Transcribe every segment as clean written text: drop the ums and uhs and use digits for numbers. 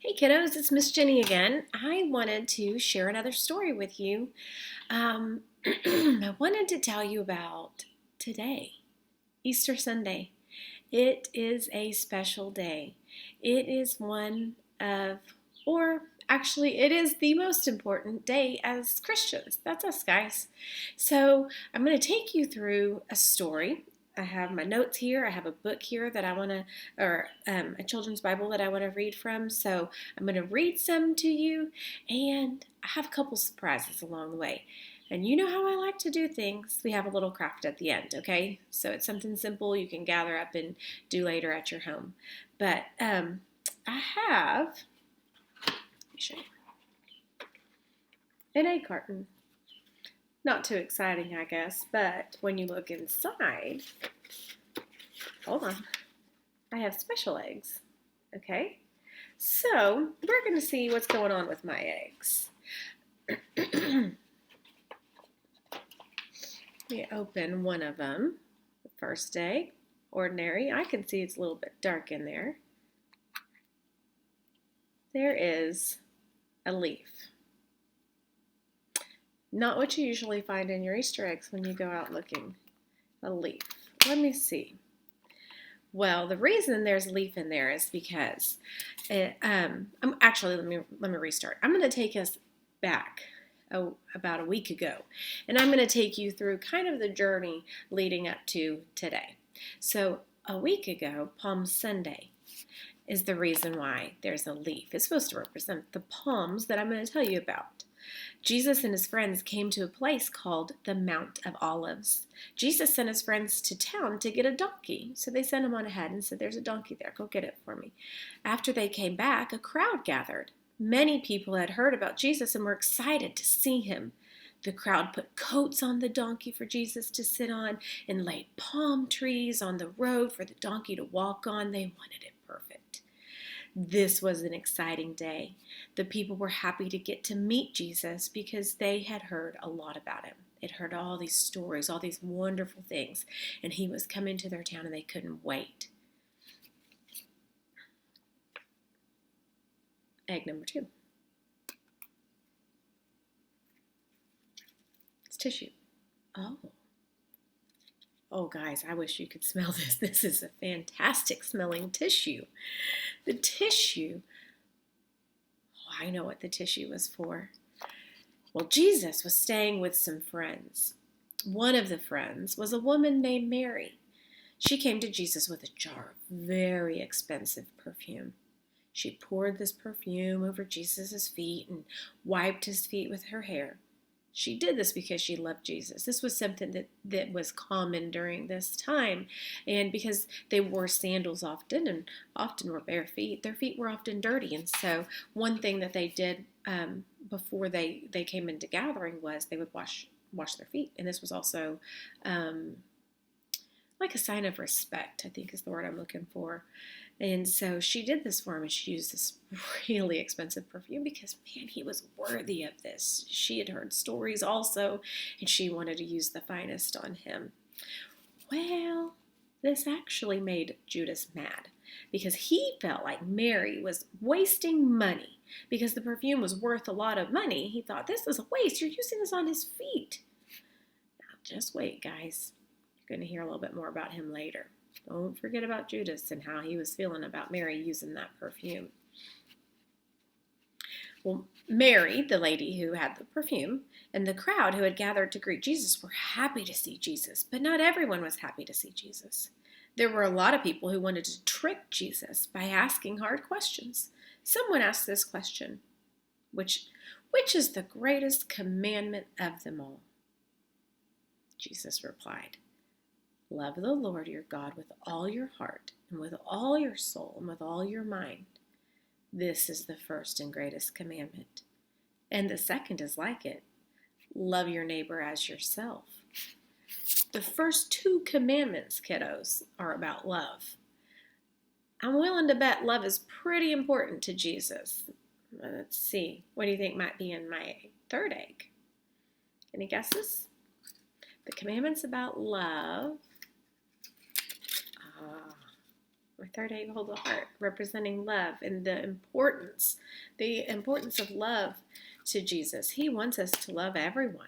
Hey kiddos, it's Miss Jenny again. I wanted to share another story with you. I wanted to tell you about today, Easter Sunday. It is a special day. It is one of, or actually, it is the most important day as Christians. That's us, guys. So I'm going to take you through a story. I have my notes here. I have a book here that I want to, or a children's Bible that I want to read from. So I'm going to read some to you, and I have a couple surprises along the way. And you know how I like to do things. We have a little craft at the end, okay? So it's something simple you can gather up and do later at your home. But I have, let me show you, an egg carton. Not too exciting, I guess, but when you look inside, hold on, I have special eggs, okay? So we're going to see what's going on with my eggs. We open one of them, the first egg, ordinary. I can see it's a little bit dark in there. There is a leaf. Not what you usually find in your Easter eggs when you go out looking. A leaf. Let me see. Well, the reason there's a leaf in there is because actually let me restart. I'm going to take us back about a week ago, and I'm going to take you through kind of the journey leading up to today. So a week ago, Palm Sunday is the reason why there's a leaf. It's supposed to represent the palms that I'm going to tell you about. Jesus and his friends came to a place called the Mount of Olives. Jesus sent his friends to town to get a donkey. So they sent him on ahead and said, "There's a donkey there. Go get it for me." After they came back, a crowd gathered. Many people had heard about Jesus and were excited to see him. The crowd put coats on the donkey for Jesus to sit on and laid palm trees on the road for the donkey to walk on. They wanted it perfect. This was an exciting day. The people were happy to get to meet Jesus because they had heard a lot about him. They'd heard all these stories, all these wonderful things, and he was coming to their town and they couldn't wait. Egg number 2. It's tissue. Oh, guys, I wish you could smell this. This is a fantastic smelling tissue. The tissue, I know what the tissue was for. Well, Jesus was staying with some friends. One of the friends was a woman named Mary. She came to Jesus with a jar of very expensive perfume. She poured this perfume over Jesus' feet and wiped his feet with her hair. She did this because she loved Jesus. This was something that was common during this time. And because they wore sandals often and often were bare feet, their feet were often dirty. And so one thing that they did before they came into gathering was they would wash their feet. And this was also like a sign of respect, I think is the word I'm looking for. And so she did this for him, and she used this really expensive perfume because, man, he was worthy of this. She had heard stories also, and she wanted to use the finest on him. Well, this actually made Judas mad because he felt like Mary was wasting money because the perfume was worth a lot of money. He thought, this is a waste. You're using this on his feet. Now, just wait, guys. You're going to hear a little bit more about him later. Don't forget about Judas and how he was feeling about Mary using that perfume. Well, Mary, the lady who had the perfume, and the crowd who had gathered to greet Jesus were happy to see Jesus, but not everyone was happy to see Jesus. There were a lot of people who wanted to trick Jesus by asking hard questions. Someone asked this question, which is the greatest commandment of them all? Jesus replied, "Love the Lord your God with all your heart and with all your soul and with all your mind. This is the first and greatest commandment. And the second is like it. Love your neighbor as yourself." The first 2 commandments, kiddos, are about love. I'm willing to bet love is pretty important to Jesus. Let's see. What do you think might be in my 3rd egg? Any guesses? The commandments about love. Our third egg holds a heart, representing love and the importance of love to Jesus. He wants us to love everyone.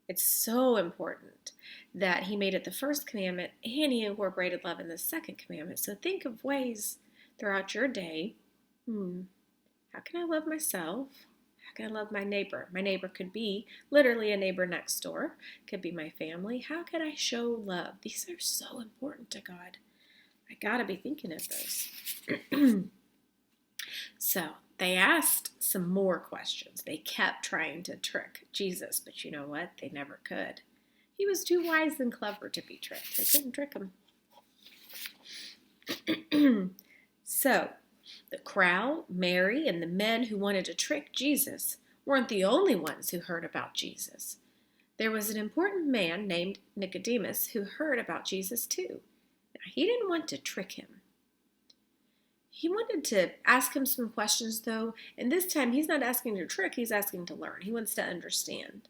It's so important that he made it the first commandment and he incorporated love in the second commandment. So think of ways throughout your day. How can I love myself? How can I love my neighbor? My neighbor could be literally a neighbor next door. Could be my family. How can I show love? These are so important to God. I gotta be thinking of those. So they asked some more questions. They kept trying to trick Jesus, but you know what? They never could. He was too wise and clever to be tricked. They couldn't trick him. So the crowd, Mary, and the men who wanted to trick Jesus weren't the only ones who heard about Jesus. There was an important man named Nicodemus who heard about Jesus too. Now, he didn't want to trick him. He wanted to ask him some questions, though, and this time he's not asking to trick, he's asking to learn. He wants to understand.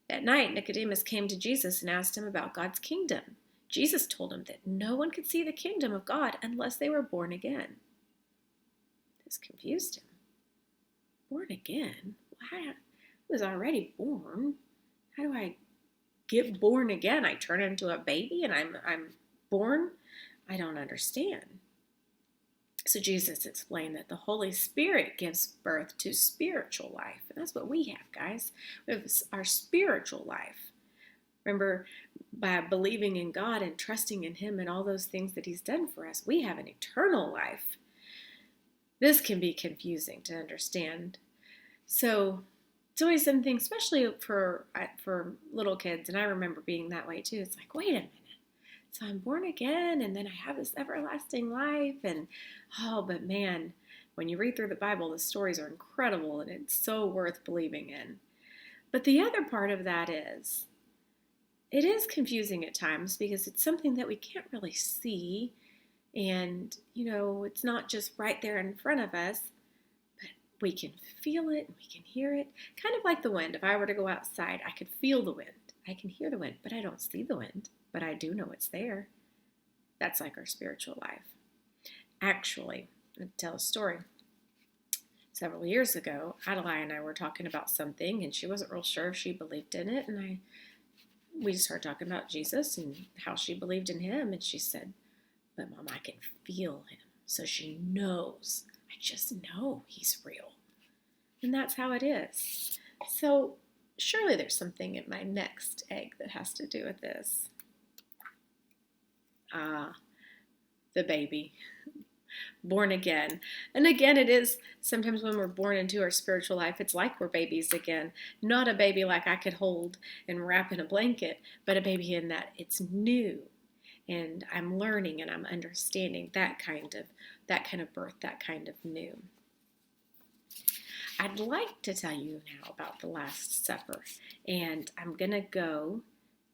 That night, Nicodemus came to Jesus and asked him about God's kingdom. Jesus told him that no one could see the kingdom of God unless they were born again. This confused him. Born again? I was already born. How do I get born again? I turn into a baby and I'm born? I don't understand. So Jesus explained that the Holy Spirit gives birth to spiritual life. And that's what we have, guys. We have our spiritual life. Remember, by believing in God and trusting in Him and all those things that He's done for us, we have an eternal life. This can be confusing to understand. So it's always something, especially for little kids, and I remember being that way too. It's like, wait a minute. So I'm born again, and then I have this everlasting life, and but man, when you read through the Bible, the stories are incredible, and it's so worth believing in. But the other part of that is, it is confusing at times because it's something that we can't really see, and, it's not just right there in front of us, but we can feel it, and we can hear it, kind of like the wind. If I were to go outside, I could feel the wind. I can hear the wind, but I don't see the wind. But I do know it's there. That's like our spiritual life. Actually, I'll tell a story. Several years ago, Adeline and I were talking about something, and she wasn't real sure if she believed in it. And we just started talking about Jesus and how she believed in Him. And she said, "But Mom, I can feel Him." So she knows. I just know He's real. And that's how it is. So surely there's something in my next egg that has to do with this. The baby, born again. And again, it is sometimes when we're born into our spiritual life, it's like we're babies again. Not a baby like I could hold and wrap in a blanket, but a baby in that it's new. And I'm learning and I'm understanding that kind of birth, that kind of new. I'd like to tell you now about the Last Supper. And I'm going to go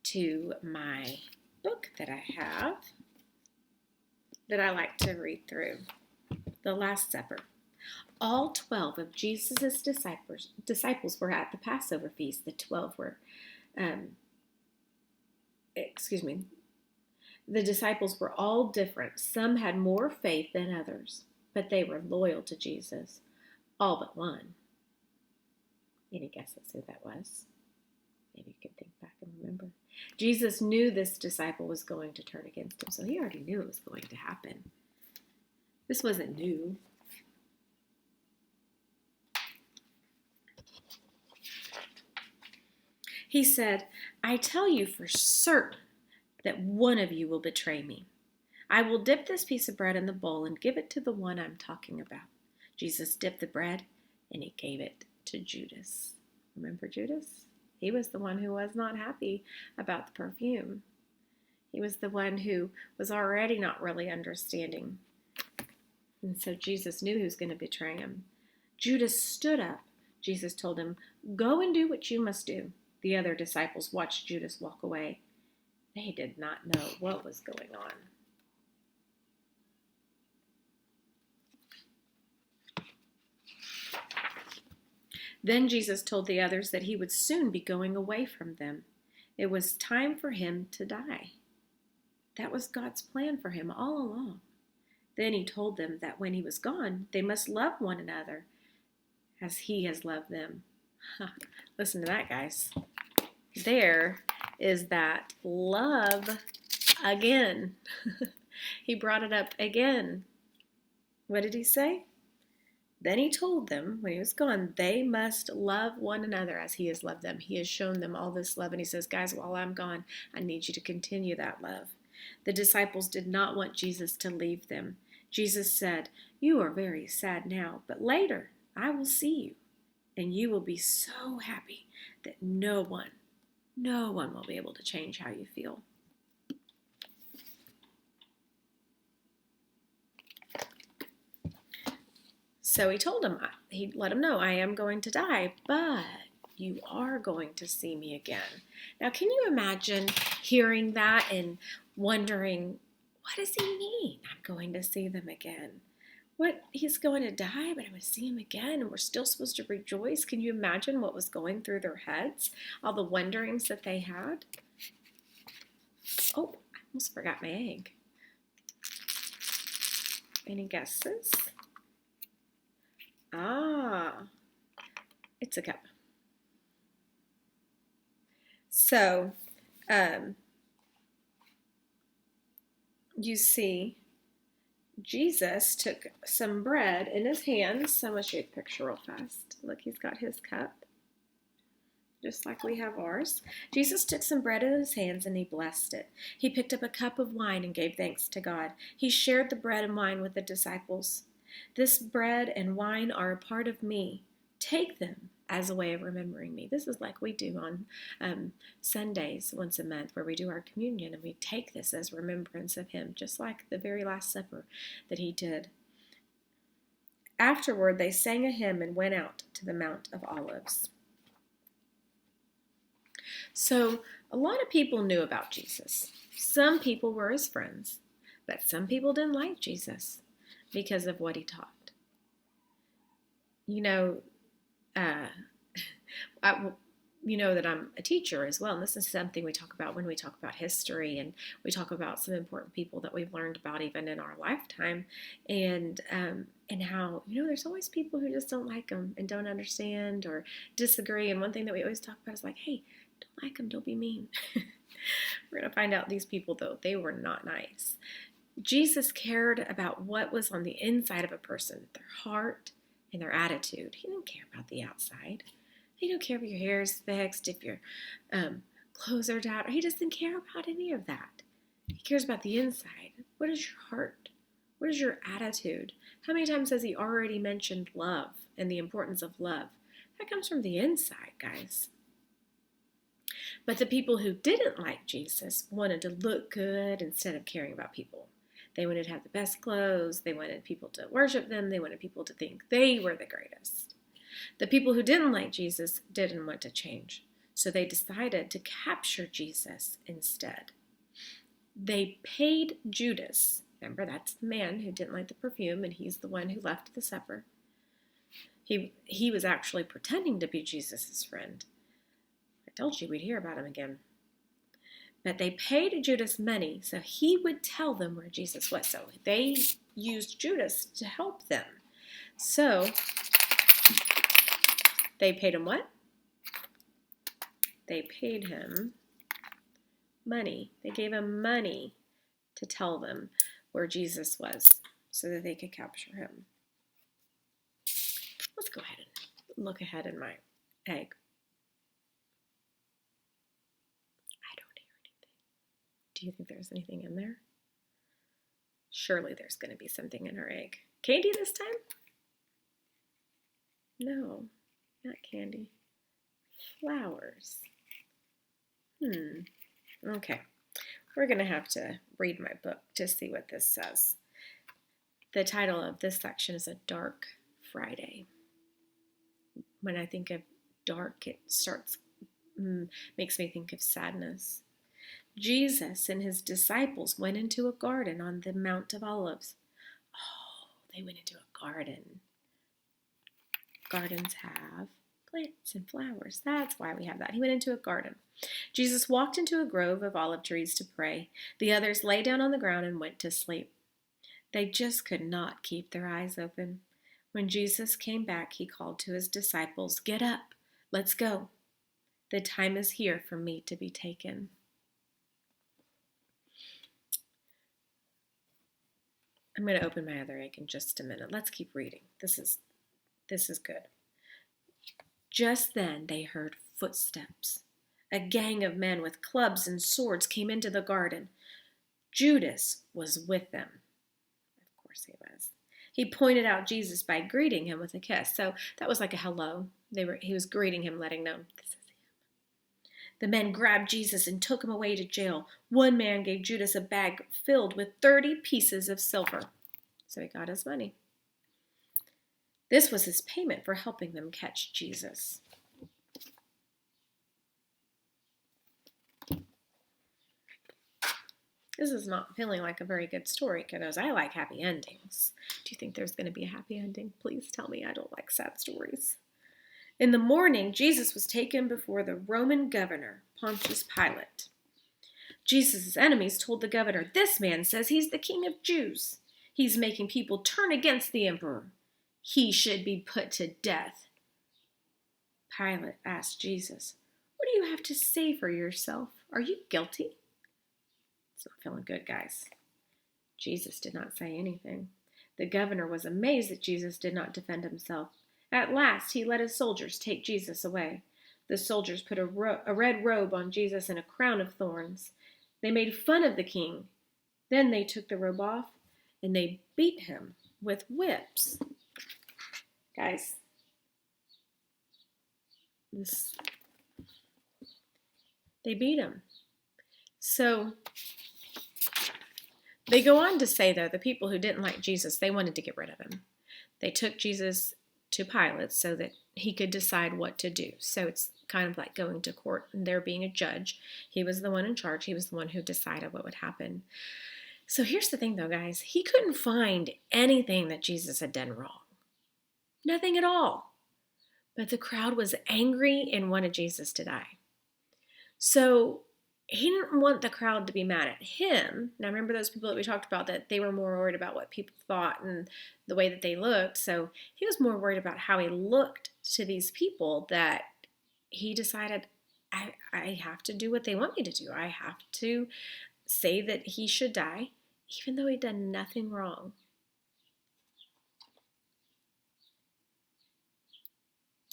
to my book that I have that I like to read through, The Last Supper. All 12 of Jesus' disciples were at the Passover feast. The 12 were, the disciples were all different. Some had more faith than others, but they were loyal to Jesus, all but one. Any guesses who that was? Maybe you can think back and remember. Jesus knew this disciple was going to turn against him, so he already knew it was going to happen. This wasn't new. He said, "I tell you for certain that one of you will betray me. I will dip this piece of bread in the bowl and give it to the one I'm talking about." Jesus dipped the bread and He gave it to Judas. Remember Judas? He was the one who was not happy about the perfume. He was the one who was already not really understanding. And so Jesus knew who was going to betray him. Judas stood up. Jesus told him, "Go and do what you must do." The other disciples watched Judas walk away. They did not know what was going on. Then Jesus told the others that He would soon be going away from them. It was time for Him to die. That was God's plan for him all along. Then he told them that when he was gone, they must love one another as he has loved them. Listen to that, guys. There is that love again. He brought it up again. What did he say? Then he told them, when he was gone, they must love one another as he has loved them. He has shown them all this love. And he says, guys, while I'm gone, I need you to continue that love. The disciples did not want Jesus to leave them. Jesus said, you are very sad now, but later I will see you, and you will be so happy that no one will be able to change how you feel. So he told him, he let him know, I am going to die, but you are going to see me again. Now, can you imagine hearing that and wondering, what does he mean? I'm going to see them again. What? He's going to die, but I'm going to see him again, and we're still supposed to rejoice. Can you imagine what was going through their heads? All the wonderings that they had? Oh, I almost forgot my egg. Any guesses? It's a cup. So, you see, Jesus took some bread in his hands. I'm going to show you the picture real fast. Look, he's got his cup, just like we have ours. Jesus took some bread in his hands and he blessed it. He picked up a cup of wine and gave thanks to God. He shared the bread and wine with the disciples. This bread and wine are a part of me. Take them as a way of remembering me. This is like we do on Sundays once a month, where we do our communion, and we take this as remembrance of him, just like the very Last Supper that he did. Afterward, they sang a hymn and went out to the Mount of Olives. So a lot of people knew about Jesus. Some people were his friends, but some people didn't like Jesus because of what he taught. You know, you know that I'm a teacher as well, and this is something we talk about when we talk about history, and we talk about some important people that we've learned about even in our lifetime, and how, you know, there's always people who just don't like them and don't understand or disagree. And one thing that we always talk about is like, hey, don't like them, don't be mean. We're going to find out these people, though, they were not nice. Jesus cared about what was on the inside of a person, their heart and their attitude. He didn't care about the outside. He don't care if your hair is fixed, if your clothes are down. He doesn't care about any of that. He cares about the inside. What is your heart? What is your attitude? How many times has he already mentioned love and the importance of love? That comes from the inside, guys. But the people who didn't like Jesus wanted to look good instead of caring about people. They wanted to have the best clothes. They wanted people to worship them. They wanted people to think they were the greatest. The people who didn't like Jesus didn't want to change. So they decided to capture Jesus instead. They paid Judas. Remember, that's the man who didn't like the perfume, and he's the one who left the supper. He was actually pretending to be Jesus' friend. I told you we'd hear about him again. But they paid Judas money so he would tell them where Jesus was. So they used Judas to help them. So they paid him what? They paid him money. They gave him money to tell them where Jesus was so that they could capture him. Let's go ahead and look ahead in my egg. Do you think there's anything in there? Surely there's going to be something in her egg. Candy this time? No, not candy. Flowers. Okay. We're going to have to read my book to see what this says. The title of this section is A Dark Friday. When I think of dark, it makes me think of sadness. Jesus and his disciples went into a garden on the Mount of Olives. Oh, they went into a garden. Gardens have Plants and flowers. That's why we have that. He went into a garden. Jesus walked into a grove of olive trees to pray. The others lay down on the ground and went to sleep. They just could not keep their eyes open. When Jesus came back, he called to his disciples, "Get up, let's go. The time is here for me to be taken." I'm going to open my other egg in just a minute. Let's keep reading. This is good. Just then they heard footsteps. A gang of men with clubs and swords came into the garden. Judas was with them. Of course he was. He pointed out Jesus by greeting him with a kiss. So that was like a hello. He was greeting him, letting know this is him. The men grabbed Jesus and took him away to jail. One man gave Judas a bag filled with 30 pieces of silver. So he got his money. This was his payment for helping them catch Jesus. This is not feeling like a very good story, kiddos. I like happy endings. Do you think there's going to be a happy ending? Please tell me. I don't like sad stories. In the morning, Jesus was taken before the Roman governor, Pontius Pilate. Jesus' enemies told the governor, "This man says he's the king of Jews. He's making people turn against the emperor. He should be put to death." Pilate asked Jesus, "What do you have to say for yourself? Are you guilty?" It's not feeling good, guys. Jesus did not say anything. The governor was amazed that Jesus did not defend himself. At last, he let his soldiers take Jesus away. The soldiers put a red robe on Jesus and a crown of thorns. They made fun of the king. Then they took the robe off and they beat him with whips. Guys, they beat him. So they go on to say, though, the people who didn't like Jesus, they wanted to get rid of him. They took Jesus to Pilate so that he could decide what to do. So it's kind of like going to court and there being a judge. He was the one in charge. He was the one who decided what would happen. So here's the thing, though, guys. He couldn't find anything that Jesus had done wrong. Nothing at all. But the crowd was angry and wanted Jesus to die. So he didn't want the crowd to be mad at him. Now, remember those people that we talked about, that they were more worried about what people thought and the way that they looked. So he was more worried about how he looked to these people, that he decided, I have to do what they want me to do. I have to say that he should die, even though he'd done nothing wrong.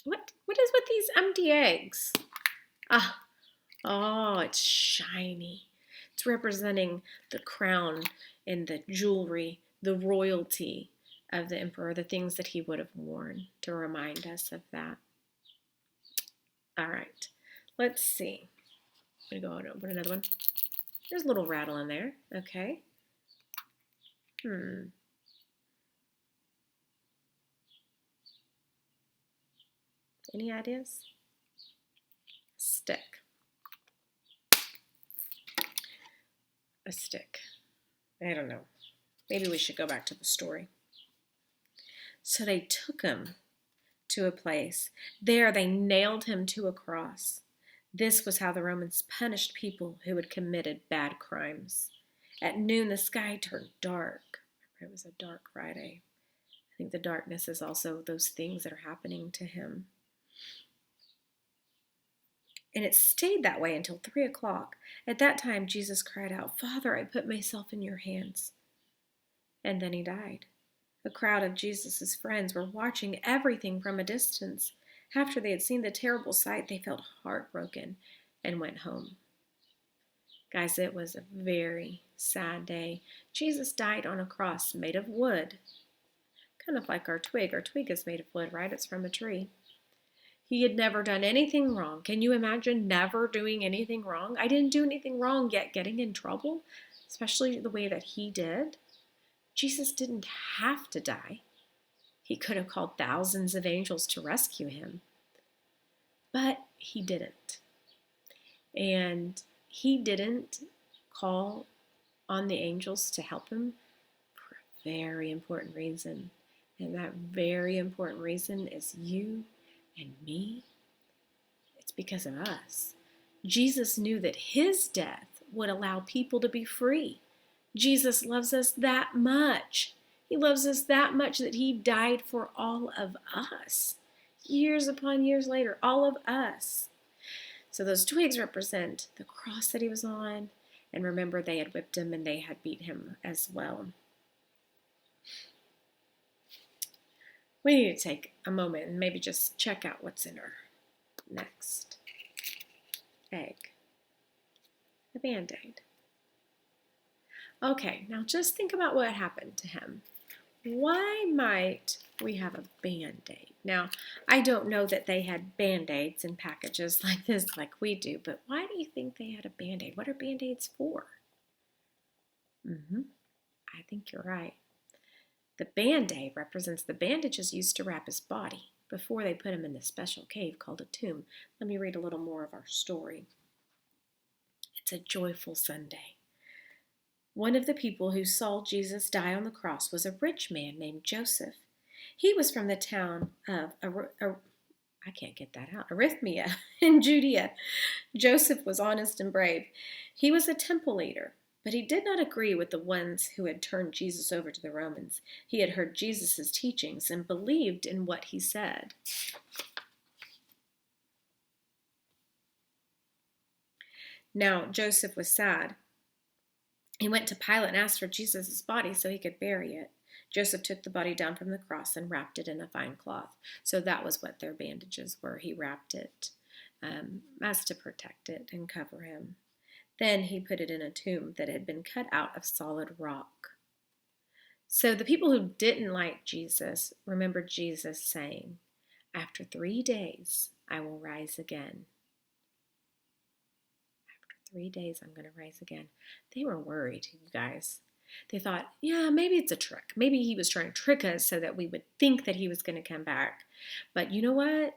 What is with these empty eggs? Oh, it's shiny. It's representing the crown and the jewelry, the royalty of the emperor, the things that he would have worn to remind us of that. All right, let's see. I'm going to go and open another one. There's a little rattle in there. Okay. Any ideas? Stick. A stick. I don't know. Maybe we should go back to the story. So they took him to a place. There they nailed him to a cross. This was how the Romans punished people who had committed bad crimes. At noon, the sky turned dark. It was a dark Friday. I think the darkness is also those things that are happening to him. And it stayed that way until 3 o'clock. At that time, Jesus cried out, "Father, I put myself in your hands." And then he died. A crowd of Jesus' friends were watching everything from a distance. After they had seen the terrible sight, they felt heartbroken and went home. Guys, it was a very sad day. Jesus died on a cross made of wood. Kind of like our twig. Our twig is made of wood, right? It's from a tree. He had never done anything wrong. Can you imagine never doing anything wrong? I didn't do anything wrong, yet getting in trouble, especially the way that he did. Jesus didn't have to die. He could have called thousands of angels to rescue him, but he didn't. And he didn't call on the angels to help him for a very important reason. And that very important reason is you and me because of us. Jesus knew that his death would allow people to be free. Jesus loves us that much. He loves us that much that he died for all of us. Years upon years later, all of us. So those twigs represent the cross that he was on. And remember, they had whipped him and they had beat him as well. We need to take a moment and maybe just check out what's in our next egg. The Band-Aid. Okay, now just think about what happened to him. Why might we have a Band-Aid? Now, I don't know that they had Band-Aids in packages like this like we do, but why do you think they had a Band-Aid? What are Band-Aids for? I think you're right. The Band-Aid represents the bandages used to wrap his body before they put him in the special cave called a tomb. Let me read a little more of our story. It's a joyful Sunday. One of the people who saw Jesus die on the cross was a rich man named Joseph. He was from the town of Arimathea in Judea. Joseph was honest and brave. He was a temple leader, but he did not agree with the ones who had turned Jesus over to the Romans. He had heard Jesus' teachings and believed in what he said. Now, Joseph was sad. He went to Pilate and asked for Jesus' body so he could bury it. Joseph took the body down from the cross and wrapped it in a fine cloth. So that was what their bandages were. He wrapped it as to protect it and cover him. Then he put it in a tomb that had been cut out of solid rock. So the people who didn't like Jesus remembered Jesus saying, "After 3 days, I will rise again." 3 days, I'm going to rise again. They were worried, you guys. They thought, yeah, maybe it's a trick. Maybe he was trying to trick us so that we would think that he was going to come back. But you know what?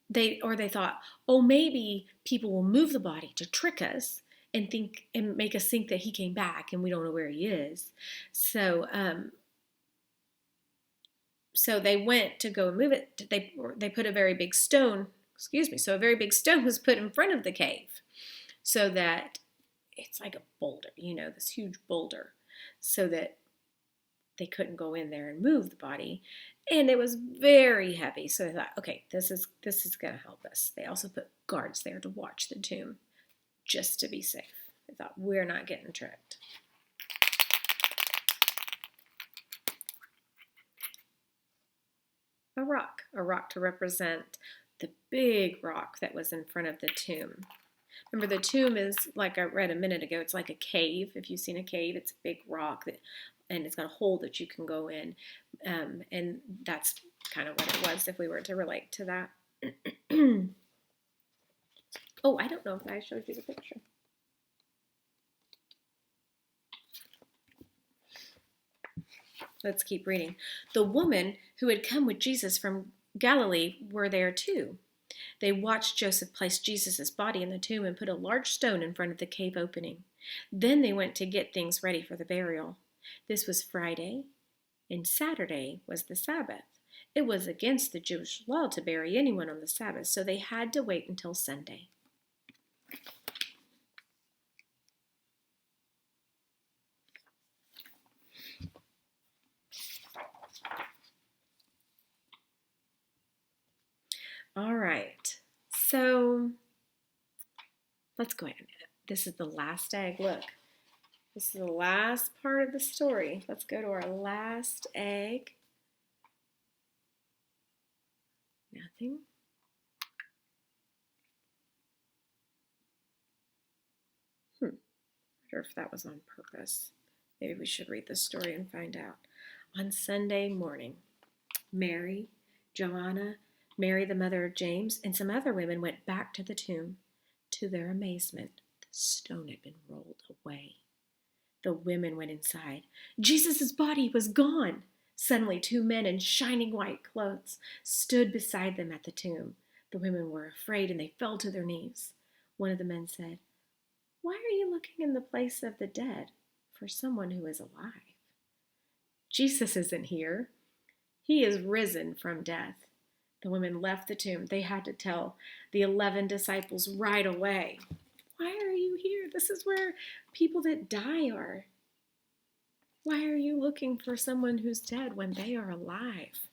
They thought, oh, maybe people will move the body to trick us and make us think that he came back and we don't know where he is. So they went to go and move it. They put a very big stone. So a very big stone was put in front of the cave so that it's like a boulder, this huge boulder, so that they couldn't go in there and move the body. And it was very heavy. So they thought, okay, this is going to help us. They also put guards there to watch the tomb just to be safe. They thought, we're not getting tricked. A rock to represent the big rock that was in front of the tomb. Remember, the tomb is, like I read a minute ago, it's like a cave. If you've seen a cave, it's a big rock, and it's got a hole that you can go in. And that's kind of what it was if we were to relate to that. Oh, I don't know if I showed you the picture. Let's keep reading. The woman who had come with Jesus from Galilee were there too. They watched Joseph place Jesus' body in the tomb and put a large stone in front of the cave opening. Then they went to get things ready for the burial. This was Friday, and Saturday was the Sabbath. It was against the Jewish law to bury anyone on the Sabbath, so they had to wait until Sunday. All right, so let's go ahead. This is the last egg. Look, this is the last part of the story. Let's go to our last egg. Nothing. I wonder if that was on purpose. Maybe we should read the story and find out. On Sunday morning, Mary, Joanna, Mary, the mother of James, and some other women went back to the tomb. To their amazement, the stone had been rolled away. The women went inside. Jesus' body was gone. Suddenly, 2 men in shining white clothes stood beside them at the tomb. The women were afraid and they fell to their knees. One of the men said, "Why are you looking in the place of the dead for someone who is alive? Jesus isn't here. He is risen from death. The women left the tomb. They had to tell the 11 disciples right away. Why are you here? This is where people that die are. Why are you looking for someone who's dead when they are alive?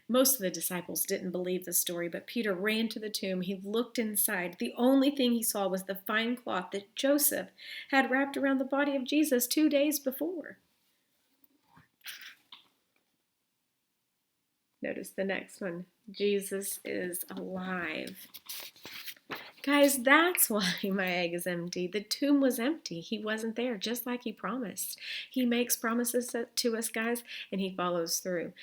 Most of the disciples didn't believe the story, but Peter ran to the tomb. He looked inside. The only thing he saw was the fine cloth that Joseph had wrapped around the body of Jesus 2 days before. Notice the next one. Jesus is alive. Guys, that's why my egg is empty. The tomb was empty. He wasn't there, just like he promised. He makes promises to us, guys, and he follows through.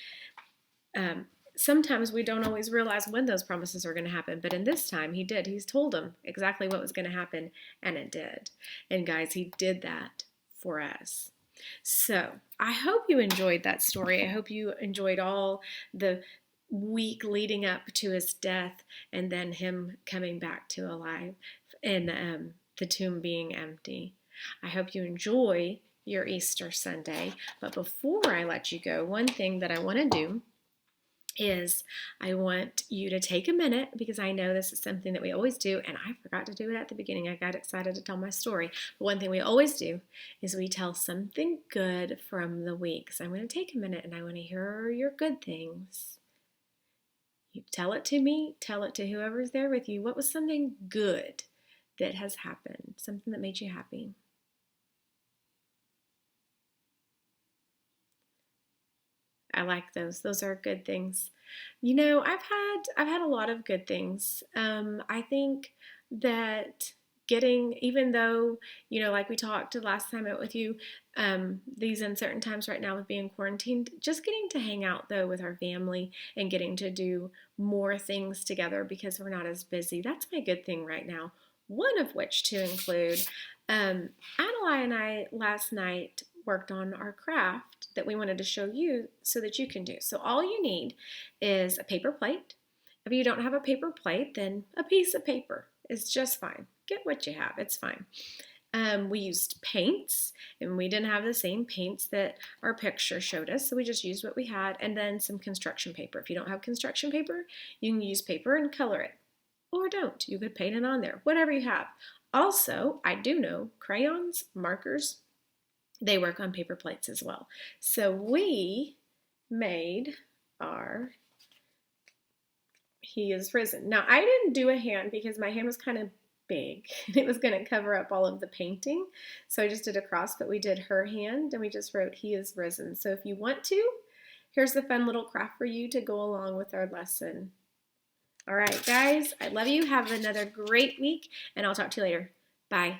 Sometimes we don't always realize when those promises are going to happen, but in this time he did. He's told them exactly what was going to happen, and it did. And guys, he did that for us. So I hope you enjoyed that story. I hope you enjoyed all the week leading up to his death and then him coming back to alive and the tomb being empty. I hope you enjoy your Easter Sunday. But before I let you go, one thing that I want to do is I want you to take a minute, because I know this is something that we always do, and I forgot to do it at the beginning. I got excited to tell my story. But one thing we always do is we tell something good from the week. So I'm going to take a minute and I want to hear your good things. You tell it to me, tell it to whoever's there with you. What was something good that has happened? Something that made you happy? I like those. Those are good things. You know, I've had a lot of good things. I think that getting, even though, you know, like we talked last time out with you, these uncertain times right now with being quarantined, just getting to hang out though with our family and getting to do more things together because we're not as busy. That's my good thing right now. One of which to include, Adelaide and I last night worked on our craft that we wanted to show you so that you can do. So all you need is a paper plate. If you don't have a paper plate, then a piece of paper is just fine. Get what you have, it's fine. We used paints, and we didn't have the same paints that our picture showed us, so we just used what we had, and then some construction paper. If you don't have construction paper, you can use paper and color it. Or don't. You could paint it on there, whatever you have. Also, I do know crayons, markers, they work on paper plates as well. So we made our He is Risen. Now, I didn't do a hand because my hand was kind of big and it was going to cover up all of the painting. So I just did a cross, but we did her hand and we just wrote He is Risen. So if you want to, here's the fun little craft for you to go along with our lesson. All right, guys, I love you. Have another great week, and I'll talk to you later. Bye.